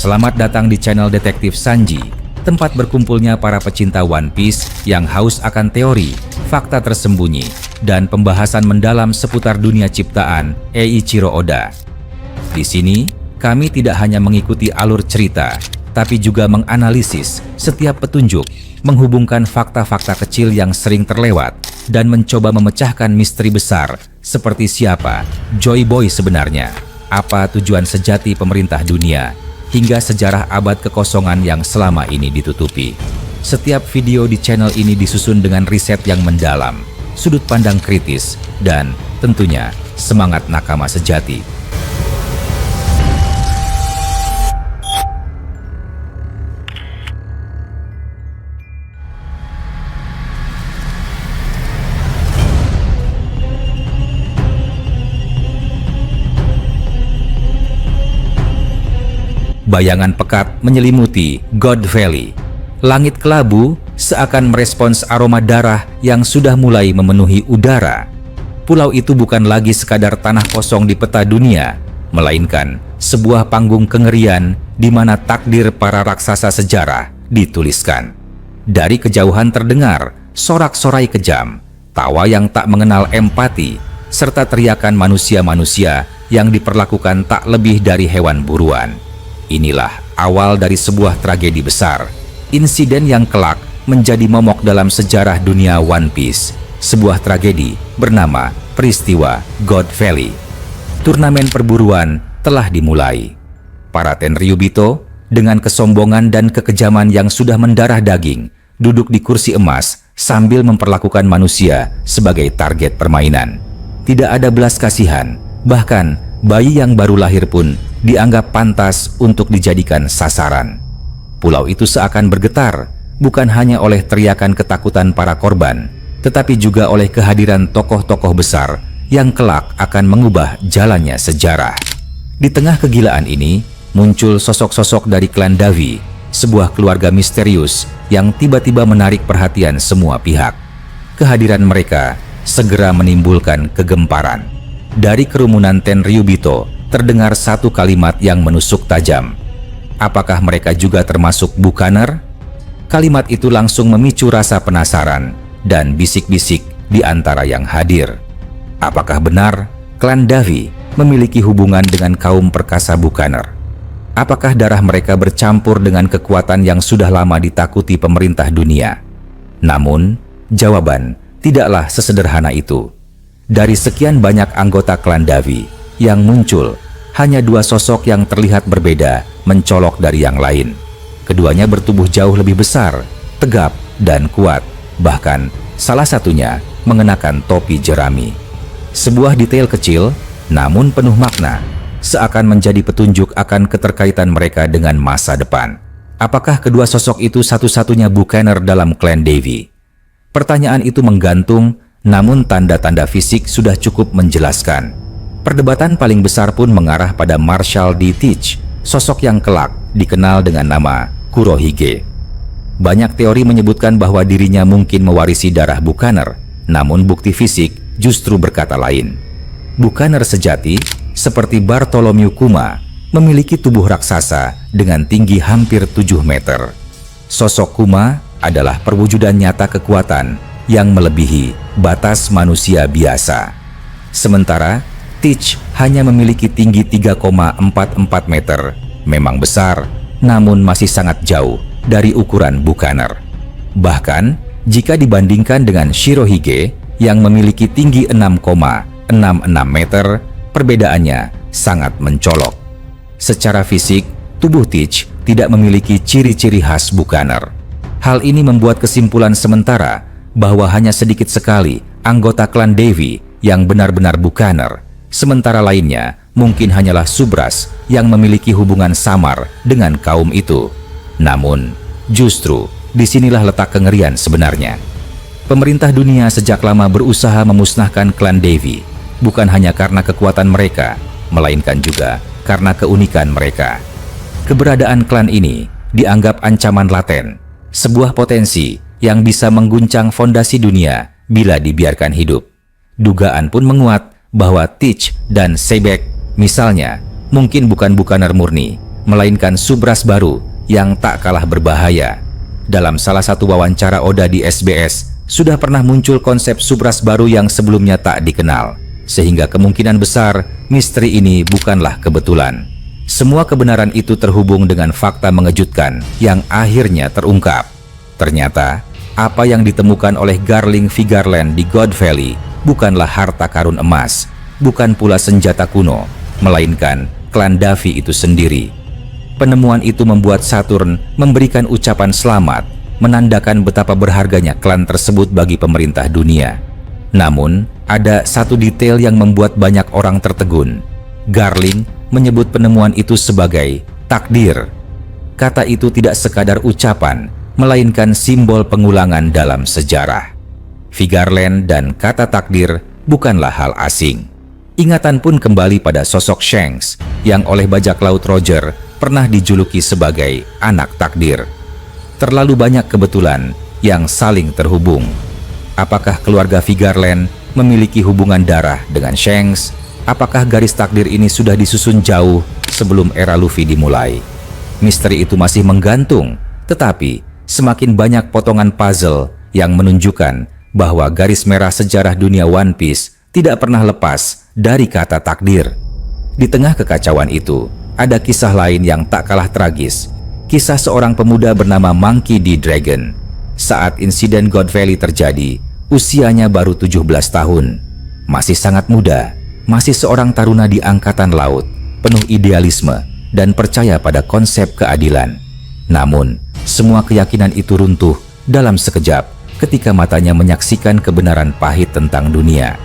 Selamat datang di channel Detektif Sanji, tempat berkumpulnya para pecinta One Piece yang haus akan teori, fakta tersembunyi, dan pembahasan mendalam seputar dunia ciptaan Eiichiro Oda. Di sini, kami tidak hanya mengikuti alur cerita, tapi juga menganalisis setiap petunjuk, menghubungkan fakta-fakta kecil yang sering terlewat, dan mencoba memecahkan misteri besar seperti siapa Joy Boy sebenarnya, apa tujuan sejati pemerintah dunia, hingga sejarah abad kekosongan yang selama ini ditutupi. Setiap video di channel ini disusun dengan riset yang mendalam, sudut pandang kritis, dan tentunya semangat nakama sejati. Bayangan pekat menyelimuti God Valley. Langit kelabu seakan merespons aroma darah yang sudah mulai memenuhi udara. Pulau itu bukan lagi sekadar tanah kosong di peta dunia, melainkan sebuah panggung kengerian di mana takdir para raksasa sejarah dituliskan. Dari kejauhan terdengar sorak-sorai kejam, tawa yang tak mengenal empati, serta teriakan manusia-manusia yang diperlakukan tak lebih dari hewan buruan. Inilah awal dari sebuah tragedi besar, insiden yang kelak menjadi momok dalam sejarah dunia One Piece, sebuah tragedi bernama peristiwa God Valley. Turnamen perburuan telah dimulai. Para Tenryubito dengan kesombongan dan kekejaman yang sudah mendarah daging, duduk di kursi emas sambil memperlakukan manusia sebagai target permainan. Tidak ada belas kasihan, bahkan bayi yang baru lahir pun dianggap pantas untuk dijadikan sasaran. Pulau itu seakan bergetar, bukan hanya oleh teriakan ketakutan para korban, tetapi juga oleh kehadiran tokoh-tokoh besar yang kelak akan mengubah jalannya sejarah. Di tengah kegilaan ini, muncul sosok-sosok dari klan Davi, sebuah keluarga misterius yang tiba-tiba menarik perhatian semua pihak. Kehadiran mereka segera menimbulkan kegemparan. Dari kerumunan Tenryubito, terdengar satu kalimat yang menusuk tajam. Apakah mereka juga termasuk Buccaneer? Kalimat itu langsung memicu rasa penasaran dan bisik-bisik di antara yang hadir. Apakah benar klan Davi memiliki hubungan dengan kaum perkasa Buccaneer? Apakah darah mereka bercampur dengan kekuatan yang sudah lama ditakuti pemerintah dunia? Namun, jawaban tidaklah sesederhana itu. Dari sekian banyak anggota klan Davi yang muncul, hanya dua sosok yang terlihat berbeda mencolok dari yang lain. Keduanya bertubuh jauh lebih besar, tegap, dan kuat. Bahkan, salah satunya mengenakan topi jerami. Sebuah detail kecil, namun penuh makna, seakan menjadi petunjuk akan keterkaitan mereka dengan masa depan. Apakah kedua sosok itu satu-satunya Buccaneer dalam klan Davi? Pertanyaan itu menggantung, namun tanda-tanda fisik sudah cukup menjelaskan. Perdebatan paling besar pun mengarah pada Marshall D. Teach, sosok yang kelak dikenal dengan nama Kurohige. Banyak teori menyebutkan bahwa dirinya mungkin mewarisi darah Buccaneer, namun bukti fisik justru berkata lain. Buccaneer sejati, seperti Bartholomew Kuma, memiliki tubuh raksasa dengan tinggi hampir 7 meter. Sosok Kuma adalah perwujudan nyata kekuatan yang melebihi batas manusia biasa. Sementara Teach hanya memiliki tinggi 3,44 meter, memang besar, namun masih sangat jauh dari ukuran Buccaneer. Bahkan, jika dibandingkan dengan Shirohige yang memiliki tinggi 6,66 meter, perbedaannya sangat mencolok. Secara fisik, tubuh Teach tidak memiliki ciri-ciri khas Buccaneer. Hal ini membuat kesimpulan sementara bahwa hanya sedikit sekali anggota klan Davi yang benar-benar Buccaneer. Sementara lainnya mungkin hanyalah Subras yang memiliki hubungan samar dengan kaum itu. Namun, justru disinilah letak kengerian sebenarnya. Pemerintah dunia sejak lama berusaha memusnahkan klan Davi, bukan hanya karena kekuatan mereka, melainkan juga karena keunikan mereka. Keberadaan klan ini dianggap ancaman laten, sebuah potensi yang bisa mengguncang fondasi dunia bila dibiarkan hidup. Dugaan pun menguat bahwa Teach dan Sebek misalnya mungkin bukan Buccaneer murni, melainkan subras baru yang tak kalah berbahaya. Dalam salah satu wawancara Oda di SBS, sudah pernah muncul konsep subras baru yang sebelumnya tak dikenal, sehingga kemungkinan besar misteri ini bukanlah kebetulan. Semua kebenaran itu terhubung dengan fakta mengejutkan yang akhirnya terungkap. Ternyata, apa yang ditemukan oleh Garling Vigeland di God Valley bukanlah harta karun emas, bukan pula senjata kuno, melainkan klan Davi itu sendiri. Penemuan itu membuat Saturn memberikan ucapan selamat, menandakan betapa berharganya klan tersebut bagi pemerintah dunia. Namun, ada satu detail yang membuat banyak orang tertegun. Garling menyebut penemuan itu sebagai takdir. Kata itu tidak sekadar ucapan, melainkan simbol pengulangan dalam sejarah. Vigeland dan kata takdir bukanlah hal asing. Ingatan pun kembali pada sosok Shanks yang oleh bajak laut Roger pernah dijuluki sebagai anak takdir. Terlalu banyak kebetulan yang saling terhubung. Apakah keluarga Vigeland memiliki hubungan darah dengan Shanks? Apakah garis takdir ini sudah disusun jauh sebelum era Luffy dimulai? Misteri itu masih menggantung, tetapi semakin banyak potongan puzzle yang menunjukkan bahwa garis merah sejarah dunia One Piece tidak pernah lepas dari kata takdir. Di tengah kekacauan itu, ada kisah lain yang tak kalah tragis. Kisah seorang pemuda bernama Monkey D. Dragon. Saat insiden God Valley terjadi, usianya baru 17 tahun. Masih sangat muda, masih seorang taruna di angkatan laut, penuh idealisme dan percaya pada konsep keadilan. Namun, semua keyakinan itu runtuh dalam sekejap ketika matanya menyaksikan kebenaran pahit tentang dunia.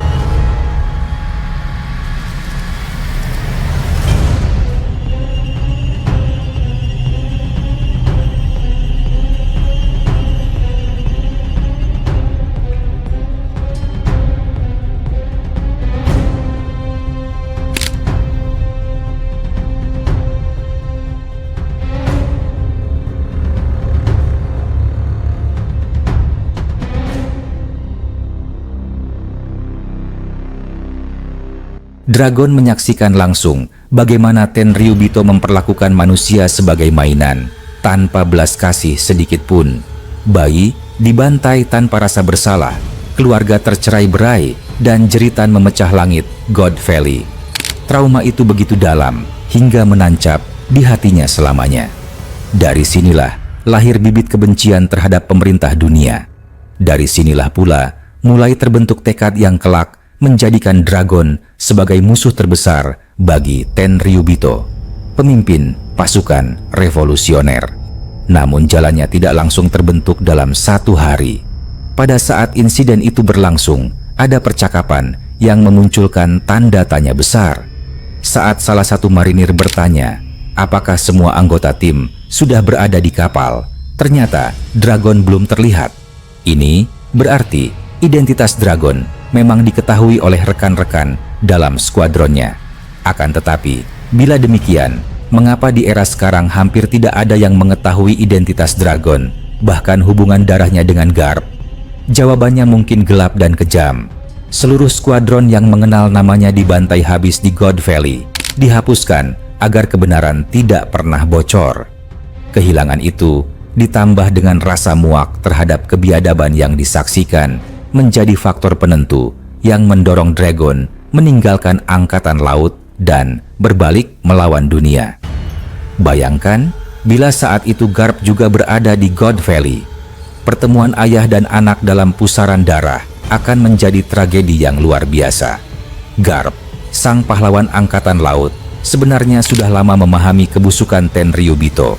Dragon menyaksikan langsung bagaimana Tenryubito memperlakukan manusia sebagai mainan, tanpa belas kasih sedikit pun. Bayi dibantai tanpa rasa bersalah, keluarga tercerai-berai, dan jeritan memecah langit God Valley. Trauma itu begitu dalam hingga menancap di hatinya selamanya. Dari sinilah lahir bibit kebencian terhadap pemerintah dunia. Dari sinilah pula mulai terbentuk tekad yang kelak menjadikan Dragon sebagai musuh terbesar bagi Tenryubito, pemimpin pasukan revolusioner. Namun jalannya tidak langsung terbentuk dalam satu hari. Pada saat insiden itu berlangsung, ada percakapan yang memunculkan tanda tanya besar. Saat salah satu marinir bertanya, apakah semua anggota tim sudah berada di kapal, ternyata Dragon belum terlihat. Ini berarti identitas Dragon memang diketahui oleh rekan-rekan dalam skuadronnya. Akan tetapi, bila demikian, mengapa di era sekarang hampir tidak ada yang mengetahui identitas Dragon, bahkan hubungan darahnya dengan Garp? Jawabannya mungkin gelap dan kejam. Seluruh skuadron yang mengenal namanya dibantai habis di God Valley, dihapuskan agar kebenaran tidak pernah bocor. Kehilangan itu ditambah dengan rasa muak terhadap kebiadaban yang disaksikan menjadi faktor penentu yang mendorong Dragon meninggalkan angkatan laut dan berbalik melawan dunia. Bayangkan bila saat itu Garp juga berada di God Valley. Pertemuan ayah dan anak dalam pusaran darah akan menjadi tragedi yang luar biasa. Garp, sang pahlawan angkatan laut, sebenarnya sudah lama memahami kebusukan Tenryubito.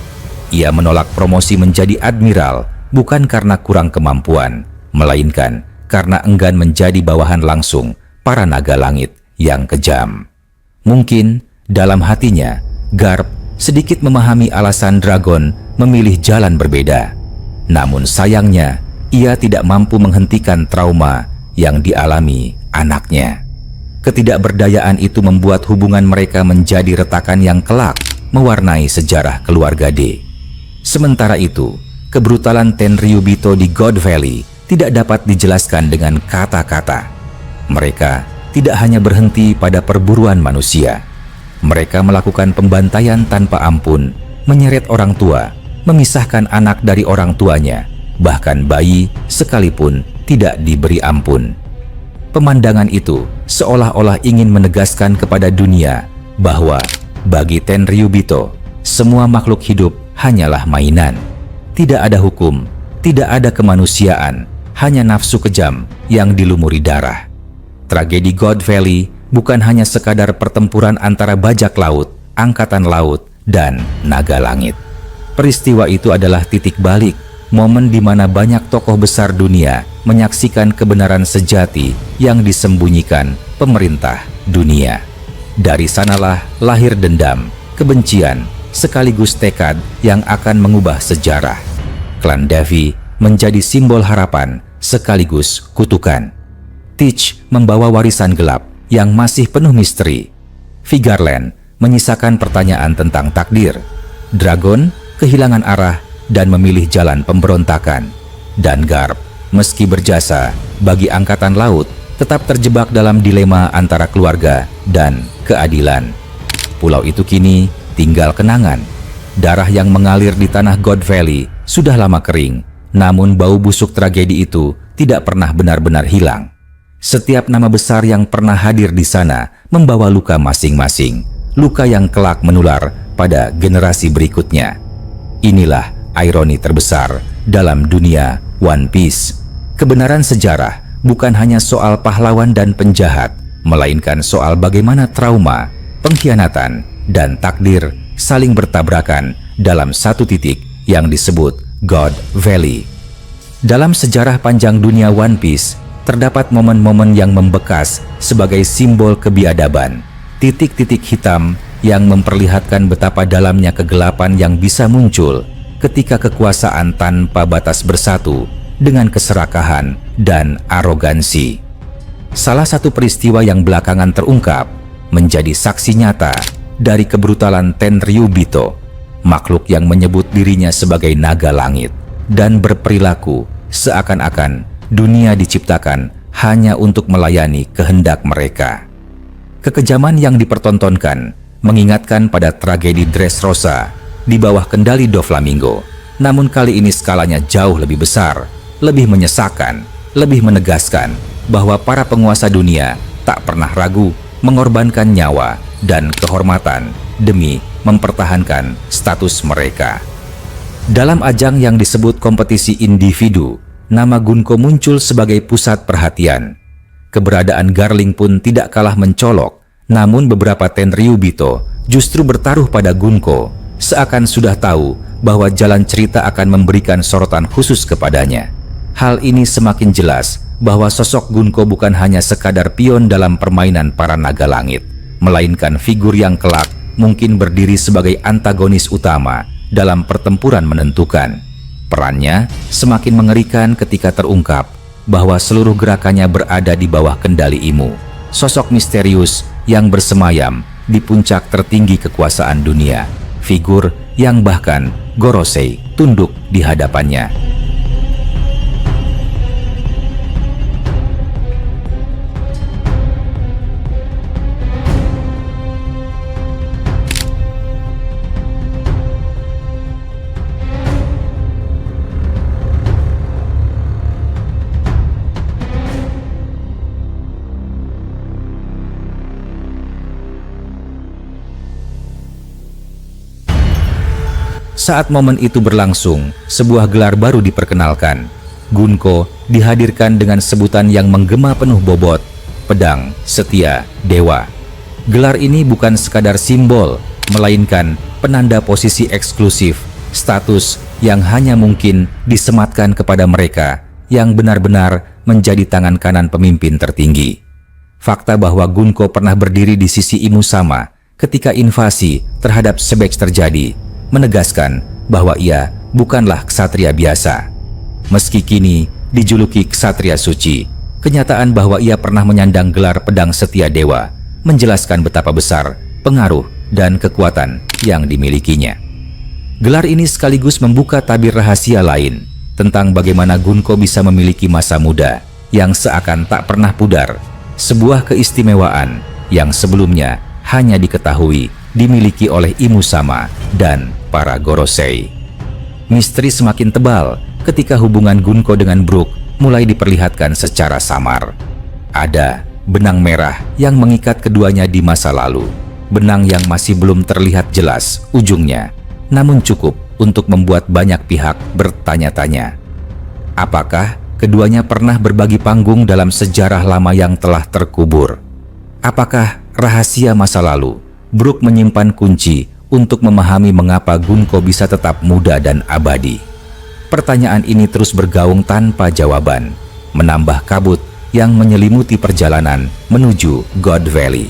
Ia menolak promosi menjadi admiral bukan karena kurang kemampuan, melainkan karena enggan menjadi bawahan langsung para naga langit yang kejam. Mungkin dalam hatinya, Garp sedikit memahami alasan Dragon memilih jalan berbeda. Namun sayangnya, ia tidak mampu menghentikan trauma yang dialami anaknya. Ketidakberdayaan itu membuat hubungan mereka menjadi retakan yang kelak mewarnai sejarah keluarga D. Sementara itu, kebrutalan Tenryubito di God Valley tidak dapat dijelaskan dengan kata-kata. Mereka tidak hanya berhenti pada perburuan manusia. Mereka melakukan pembantaian tanpa ampun, menyeret orang tua, memisahkan anak dari orang tuanya, bahkan bayi sekalipun tidak diberi ampun. Pemandangan itu seolah-olah ingin menegaskan kepada dunia bahwa bagi Tenryubito, semua makhluk hidup hanyalah mainan. Tidak ada hukum, tidak ada kemanusiaan, hanya nafsu kejam yang dilumuri darah. Tragedi God Valley bukan hanya sekadar pertempuran antara bajak laut, angkatan laut, dan naga langit. Peristiwa itu adalah titik balik, momen di mana banyak tokoh besar dunia menyaksikan kebenaran sejati yang disembunyikan pemerintah dunia. Dari sanalah lahir dendam, kebencian, sekaligus tekad yang akan mengubah sejarah. Klan Devi menjadi simbol harapan sekaligus kutukan. Teach membawa warisan gelap yang masih penuh misteri. Vigarland menyisakan pertanyaan tentang takdir. Dragon kehilangan arah dan memilih jalan pemberontakan. Dan Garp, meski berjasa bagi angkatan laut, tetap terjebak dalam dilema antara keluarga dan keadilan. Pulau itu kini tinggal kenangan. Darah yang mengalir di tanah God Valley sudah lama kering, namun bau busuk tragedi itu tidak pernah benar-benar hilang. Setiap nama besar yang pernah hadir di sana membawa luka masing-masing, luka yang kelak menular pada generasi berikutnya. Inilah ironi terbesar dalam dunia One Piece. Kebenaran sejarah bukan hanya soal pahlawan dan penjahat, melainkan soal bagaimana trauma, pengkhianatan, dan takdir saling bertabrakan dalam satu titik yang disebut God Valley. Dalam sejarah panjang dunia One Piece, terdapat momen-momen yang membekas sebagai simbol kebiadaban, titik-titik hitam yang memperlihatkan betapa dalamnya kegelapan yang bisa muncul ketika kekuasaan tanpa batas bersatu dengan keserakahan dan arogansi. Salah satu peristiwa yang belakangan terungkap menjadi saksi nyata dari kebrutalan Tenryubito, makhluk yang menyebut dirinya sebagai naga langit dan berperilaku seakan-akan dunia diciptakan hanya untuk melayani kehendak mereka. Kekejaman yang dipertontonkan mengingatkan pada tragedi Dressrosa di bawah kendali Doflamingo, namun kali ini skalanya jauh lebih besar, lebih menyesakan, lebih menegaskan bahwa para penguasa dunia tak pernah ragu mengorbankan nyawa dan kehormatan demi mempertahankan status mereka. Dalam ajang yang disebut kompetisi individu, nama Gunko muncul sebagai pusat perhatian. Keberadaan Garling pun tidak kalah mencolok, namun beberapa Tenryubito justru bertaruh pada Gunko, seakan sudah tahu bahwa jalan cerita akan memberikan sorotan khusus kepadanya. Hal ini semakin jelas bahwa sosok Gunko bukan hanya sekadar pion dalam permainan para naga langit, melainkan figur yang kelak mungkin berdiri sebagai antagonis utama dalam pertempuran menentukan. Perannya semakin mengerikan ketika terungkap bahwa seluruh gerakannya berada di bawah kendali Imu, sosok misterius yang bersemayam di puncak tertinggi kekuasaan dunia, figur yang bahkan Gorosei tunduk di hadapannya. Saat momen itu berlangsung, sebuah gelar baru diperkenalkan. Gunko dihadirkan dengan sebutan yang menggema penuh bobot, Pedang Setia Dewa. Gelar ini bukan sekadar simbol, melainkan penanda posisi eksklusif, status yang hanya mungkin disematkan kepada mereka yang benar-benar menjadi tangan kanan pemimpin tertinggi. Fakta bahwa Gunko pernah berdiri di sisi Imu Sama ketika invasi terhadap Shebex terjadi menegaskan bahwa ia bukanlah ksatria biasa. Meski kini dijuluki ksatria suci, kenyataan bahwa ia pernah menyandang gelar Pedang Setia Dewa menjelaskan betapa besar pengaruh dan kekuatan yang dimilikinya. Gelar ini sekaligus membuka tabir rahasia lain tentang bagaimana Gunko bisa memiliki masa muda yang seakan tak pernah pudar, sebuah keistimewaan yang sebelumnya hanya diketahui dimiliki oleh Imusama dan para Gorosei. Misteri semakin tebal ketika hubungan Gunko dengan Brook mulai diperlihatkan secara samar. Ada benang merah yang mengikat keduanya di masa lalu. Benang yang masih belum terlihat jelas ujungnya, namun cukup untuk membuat banyak pihak bertanya-tanya. Apakah keduanya pernah berbagi panggung dalam sejarah lama yang telah terkubur? Apakah rahasia masa lalu Brook menyimpan kunci untuk memahami mengapa Gunko bisa tetap muda dan abadi? Pertanyaan ini terus bergaung tanpa jawaban, menambah kabut yang menyelimuti perjalanan menuju God Valley.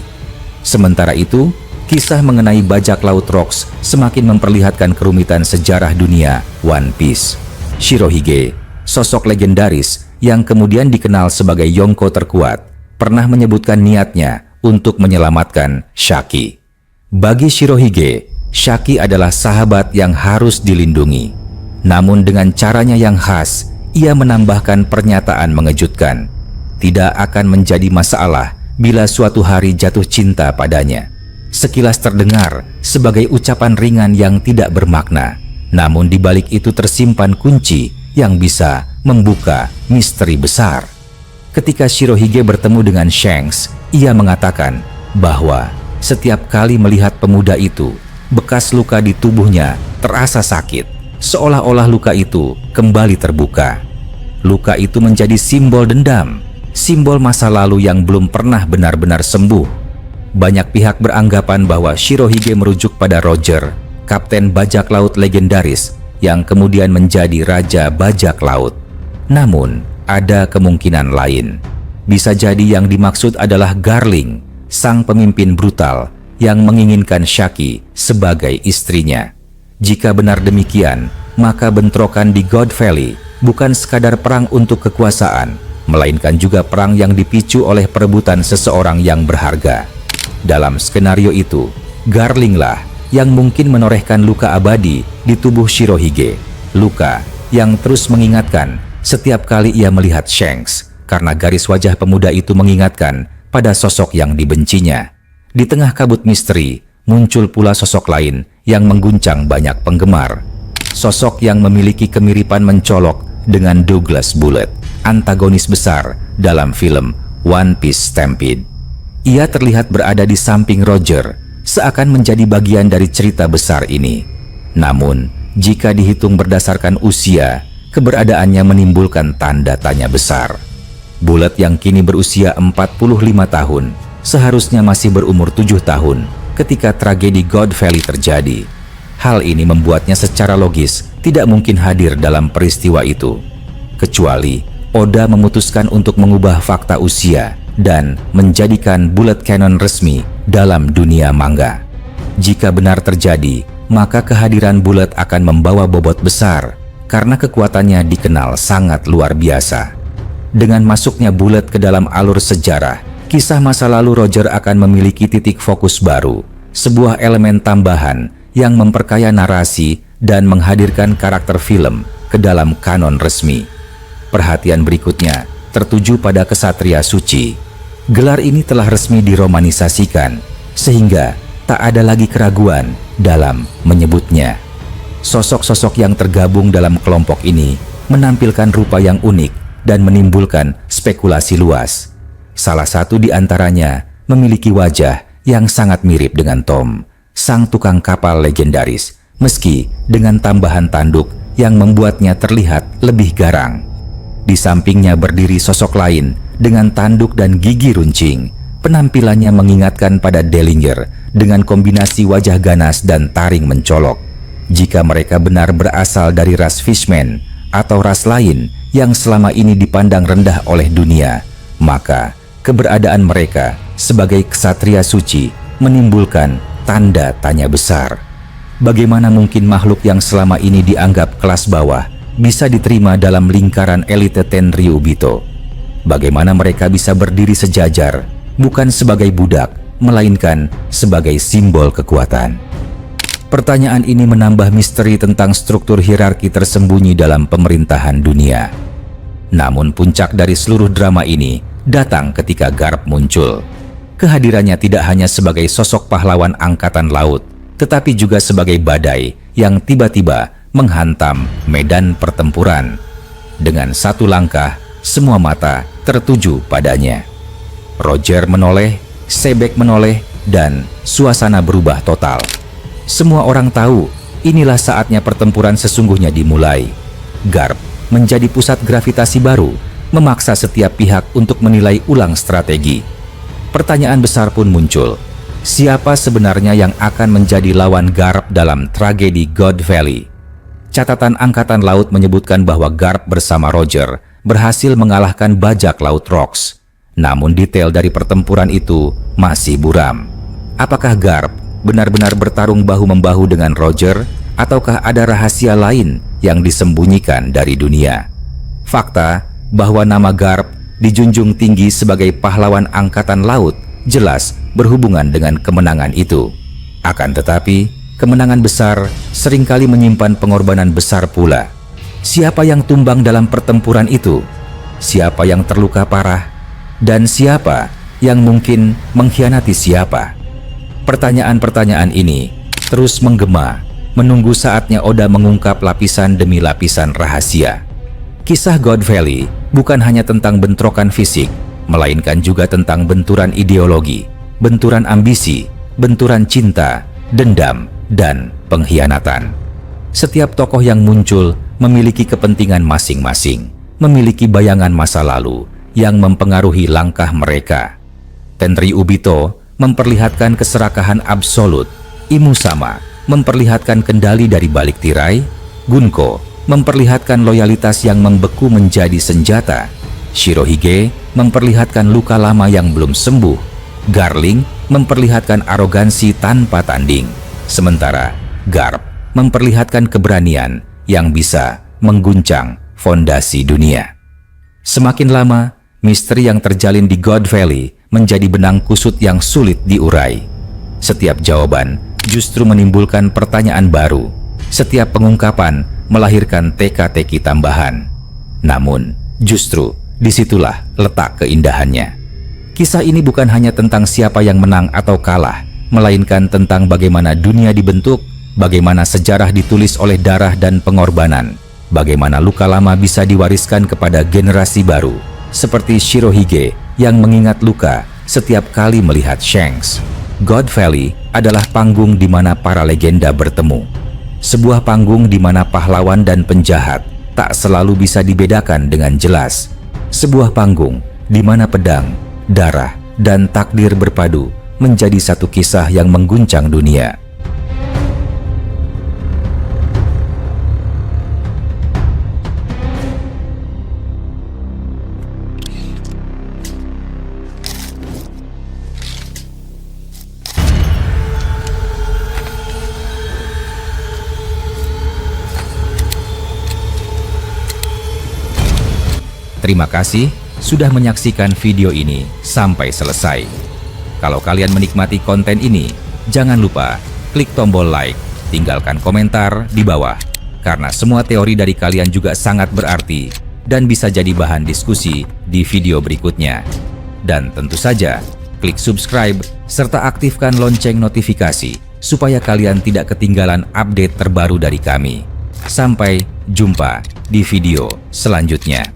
Sementara itu, kisah mengenai bajak laut Rocks semakin memperlihatkan kerumitan sejarah dunia One Piece. Shirohige, sosok legendaris yang kemudian dikenal sebagai Yonko terkuat, pernah menyebutkan niatnya untuk menyelamatkan Shaki. Bagi Shirohige, Shaki adalah sahabat yang harus dilindungi. Namun dengan caranya yang khas, ia menambahkan pernyataan mengejutkan. Tidak akan menjadi masalah bila suatu hari jatuh cinta padanya. Sekilas terdengar sebagai ucapan ringan yang tidak bermakna. Namun di balik itu tersimpan kunci yang bisa membuka misteri besar. Ketika Shirohige bertemu dengan Shanks, ia mengatakan bahwa setiap kali melihat pemuda itu, bekas luka di tubuhnya terasa sakit, seolah-olah luka itu kembali terbuka. Luka itu menjadi simbol dendam, simbol masa lalu yang belum pernah benar-benar sembuh. Banyak pihak beranggapan bahwa Shirohige merujuk pada Roger, kapten bajak laut legendaris yang kemudian menjadi raja bajak laut. Namun, ada kemungkinan lain. Bisa jadi yang dimaksud adalah Garling, sang pemimpin brutal yang menginginkan Shaki sebagai istrinya. Jika benar demikian, maka bentrokan di God Valley bukan sekadar perang untuk kekuasaan, melainkan juga perang yang dipicu oleh perebutan seseorang yang berharga. Dalam skenario itu, Garlinglah yang mungkin menorehkan luka abadi di tubuh Shirohige, luka yang terus mengingatkan setiap kali ia melihat Shanks, karena garis wajah pemuda itu mengingatkan pada sosok yang dibencinya. Di tengah kabut misteri, muncul pula sosok lain yang mengguncang banyak penggemar. Sosok yang memiliki kemiripan mencolok dengan Douglas Bullet, antagonis besar dalam film One Piece Stampede. Ia terlihat berada di samping Roger, seakan menjadi bagian dari cerita besar ini. Namun, jika dihitung berdasarkan usia, keberadaannya menimbulkan tanda tanya besar. Bullet yang kini berusia 45 tahun, seharusnya masih berumur 7 tahun ketika tragedi God Valley terjadi. Hal ini membuatnya secara logis tidak mungkin hadir dalam peristiwa itu. Kecuali Oda memutuskan untuk mengubah fakta usia dan menjadikan Bullet canon resmi dalam dunia manga. Jika benar terjadi, maka kehadiran Bullet akan membawa bobot besar karena kekuatannya dikenal sangat luar biasa. Dengan masuknya Bullet ke dalam alur sejarah, kisah masa lalu Roger akan memiliki titik fokus baru, sebuah elemen tambahan yang memperkaya narasi dan menghadirkan karakter film ke dalam kanon resmi. Perhatian berikutnya tertuju pada Ksatria Suci. Gelar ini telah resmi diromanisasikan, sehingga tak ada lagi keraguan dalam menyebutnya. Sosok-sosok yang tergabung dalam kelompok ini menampilkan rupa yang unik dan menimbulkan spekulasi luas. Salah satu di antaranya memiliki wajah yang sangat mirip dengan Tom, sang tukang kapal legendaris, meski dengan tambahan tanduk yang membuatnya terlihat lebih garang. Di sampingnya berdiri sosok lain dengan tanduk dan gigi runcing. Penampilannya mengingatkan pada Dellinger dengan kombinasi wajah ganas dan taring mencolok. Jika mereka benar berasal dari ras Fishman atau ras lain yang selama ini dipandang rendah oleh dunia, maka keberadaan mereka sebagai ksatria suci menimbulkan tanda tanya besar. Bagaimana mungkin makhluk yang selama ini dianggap kelas bawah bisa diterima dalam lingkaran elite Tenryubito? Bagaimana mereka bisa berdiri sejajar, bukan sebagai budak, melainkan sebagai simbol kekuatan? Pertanyaan ini menambah misteri tentang struktur hierarki tersembunyi dalam pemerintahan dunia. Namun puncak dari seluruh drama ini datang ketika Garp muncul. Kehadirannya tidak hanya sebagai sosok pahlawan angkatan laut, tetapi juga sebagai badai yang tiba-tiba menghantam medan pertempuran. Dengan satu langkah, semua mata tertuju padanya. Roger menoleh, Sebek menoleh, dan suasana berubah total. Semua orang tahu, inilah saatnya pertempuran sesungguhnya dimulai. Garp menjadi pusat gravitasi baru, memaksa setiap pihak untuk menilai ulang strategi. Pertanyaan besar pun muncul. Siapa sebenarnya yang akan menjadi lawan Garp dalam tragedi God Valley? Catatan Angkatan Laut menyebutkan bahwa Garp bersama Roger berhasil mengalahkan bajak laut Rox. Namun detail dari pertempuran itu masih buram. Apakah Garp benar-benar bertarung bahu-membahu dengan Roger, ataukah ada rahasia lain yang disembunyikan dari dunia? Fakta bahwa nama Garp dijunjung tinggi sebagai pahlawan angkatan laut jelas berhubungan dengan kemenangan itu. Akan tetapi, kemenangan besar seringkali menyimpan pengorbanan besar pula. Siapa yang tumbang dalam pertempuran itu? Siapa yang terluka parah? Dan siapa yang mungkin mengkhianati siapa? Pertanyaan-pertanyaan ini terus menggema, menunggu saatnya Oda mengungkap lapisan demi lapisan rahasia. Kisah God Valley bukan hanya tentang bentrokan fisik, melainkan juga tentang benturan ideologi, benturan ambisi, benturan cinta, dendam, dan pengkhianatan. Setiap tokoh yang muncul memiliki kepentingan masing-masing, memiliki bayangan masa lalu yang mempengaruhi langkah mereka. Tenri Ubito memperlihatkan keserakahan absolut, Imusama memperlihatkan kendali dari balik tirai, Gunko memperlihatkan loyalitas yang membeku menjadi senjata, Shirohige memperlihatkan luka lama yang belum sembuh, Garling memperlihatkan arogansi tanpa tanding, sementara Garp memperlihatkan keberanian yang bisa mengguncang fondasi dunia. Semakin lama, misteri yang terjalin di God Valley menjadi benang kusut yang sulit diurai. Setiap jawaban justru menimbulkan pertanyaan baru. Setiap pengungkapan melahirkan teka-teki tambahan. Namun, justru disitulah letak keindahannya. Kisah ini bukan hanya tentang siapa yang menang atau kalah, melainkan tentang bagaimana dunia dibentuk, bagaimana sejarah ditulis oleh darah dan pengorbanan, bagaimana luka lama bisa diwariskan kepada generasi baru, seperti Shirohige yang mengingat luka setiap kali melihat Shanks. God Valley adalah panggung di mana para legenda bertemu. Sebuah panggung di mana pahlawan dan penjahat tak selalu bisa dibedakan dengan jelas. Sebuah panggung di mana pedang, darah, dan takdir berpadu menjadi satu kisah yang mengguncang dunia. Terima kasih sudah menyaksikan video ini sampai selesai. Kalau kalian menikmati konten ini, jangan lupa klik tombol like, tinggalkan komentar di bawah, karena semua teori dari kalian juga sangat berarti dan bisa jadi bahan diskusi di video berikutnya. Dan tentu saja, klik subscribe serta aktifkan lonceng notifikasi supaya kalian tidak ketinggalan update terbaru dari kami. Sampai jumpa di video selanjutnya.